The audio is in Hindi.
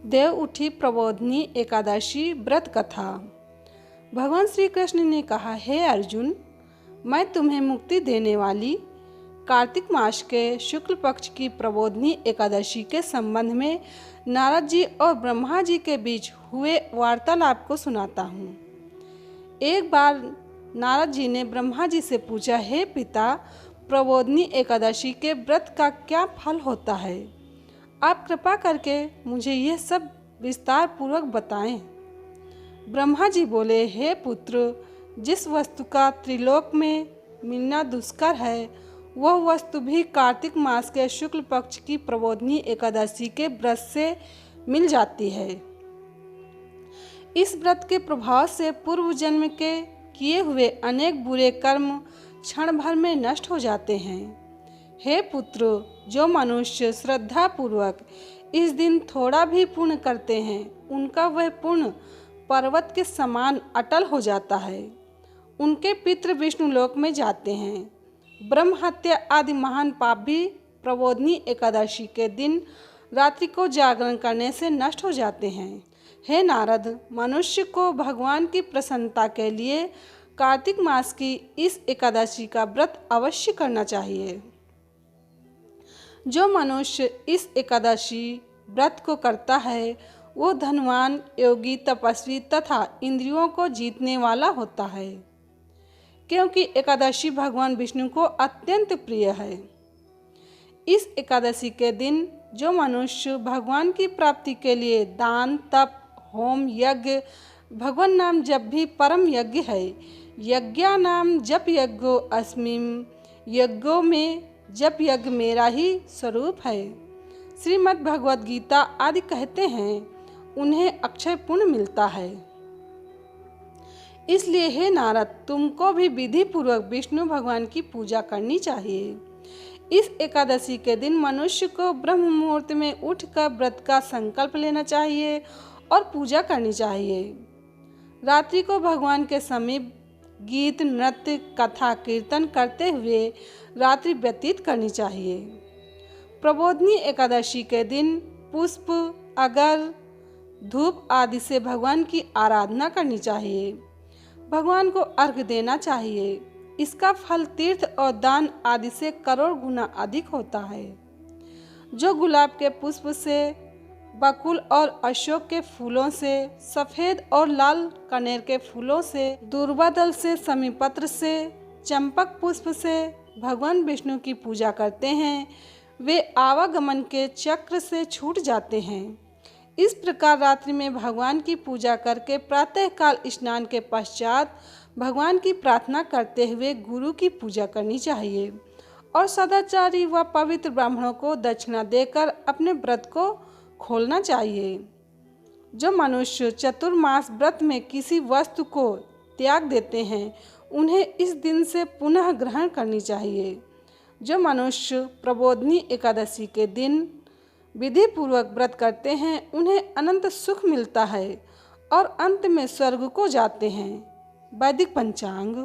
देव उठी प्रबोधिनी एकादशी व्रत कथा। भगवान श्री कृष्ण ने कहा, हे अर्जुन, मैं तुम्हें मुक्ति देने वाली कार्तिक मास के शुक्ल पक्ष की प्रबोधिनी एकादशी के संबंध में नारद जी और ब्रह्मा जी के बीच हुए वार्तालाप को सुनाता हूँ। एक बार नारद जी ने ब्रह्मा जी से पूछा, हे पिता, प्रबोधिनी एकादशी के व्रत का क्या फल होता है? आप कृपा करके मुझे यह सब विस्तार पूर्वक बताएं। ब्रह्मा जी बोले, हे पुत्र, जिस वस्तु का त्रिलोक में मिलना दुष्कर है, वह वस्तु भी कार्तिक मास के शुक्ल पक्ष की प्रबोधिनी एकादशी के व्रत से मिल जाती है। इस व्रत के प्रभाव से पूर्व जन्म के किए हुए अनेक बुरे कर्म क्षण भर में नष्ट हो जाते हैं। हे पुत्र, जो मनुष्य श्रद्धा पूर्वक इस दिन थोड़ा भी पुण्य करते हैं, उनका वह पुण्य पर्वत के समान अटल हो जाता है। उनके पितृ विष्णु लोक में जाते हैं। ब्रह्म हत्या आदि महान पाप भी प्रबोधिनी एकादशी के दिन रात्रि को जागरण करने से नष्ट हो जाते हैं। हे नारद, मनुष्य को भगवान की प्रसन्नता के लिए कार्तिक मास की इस एकादशी का व्रत अवश्य करना चाहिए। जो मनुष्य इस एकादशी व्रत को करता है, वो धनवान, योगी, तपस्वी तथा इंद्रियों को जीतने वाला होता है, क्योंकि एकादशी भगवान विष्णु को अत्यंत प्रिय है। इस एकादशी के दिन जो मनुष्य भगवान की प्राप्ति के लिए दान, तप, होम, यज्ञ, भगवान नाम जप भी परम यज्ञ है। यज्ञा नाम जप यज्ञो अस्मिन्, यज्ञों में जप यज्ञ मेरा ही स्वरूप है। श्रीमद् भगवद गीता आदि कहते हैं, उन्हें अक्षय पुण्य मिलता है। इसलिए हे नारद, तुमको भी विधि पूर्वक विष्णु भगवान की पूजा करनी चाहिए। इस एकादशी के दिन मनुष्य को ब्रह्म मुहूर्त में उठकर व्रत का संकल्प लेना चाहिए और पूजा करनी चाहिए। रात्रि को भगवान के समीप गीत, नृत्य, कथा, कीर्तन करते हुए रात्रि व्यतीत करनी चाहिए। प्रबोधिनी एकादशी के दिन पुष्प, अगर, धूप आदि से भगवान की आराधना करनी चाहिए। भगवान को अर्घ्य देना चाहिए। इसका फल तीर्थ और दान आदि से करोड़ गुना अधिक होता है। जो गुलाब के पुष्प से, बकुल और अशोक के फूलों से, सफ़ेद और लाल कनेर के फूलों से, दूर्वा दल से, समीपत्र से, चंपक पुष्प से भगवान विष्णु की पूजा करते हैं, वे आवागमन के चक्र से छूट जाते हैं। इस प्रकार रात्रि में भगवान की पूजा करके प्रातःकाल स्नान के पश्चात भगवान की प्रार्थना करते हुए गुरु की पूजा करनी चाहिए और सदाचारी व पवित्र ब्राह्मणों को दक्षिणा देकर अपने व्रत को खोलना चाहिए। जो मनुष्य चतुर्मास व्रत में किसी वस्तु को त्याग देते हैं, उन्हें इस दिन से पुनः ग्रहण करनी चाहिए। जो मनुष्य प्रबोधिनी एकादशी के दिन विधि पूर्वक व्रत करते हैं, उन्हें अनंत सुख मिलता है और अंत में स्वर्ग को जाते हैं। वैदिक पंचांग।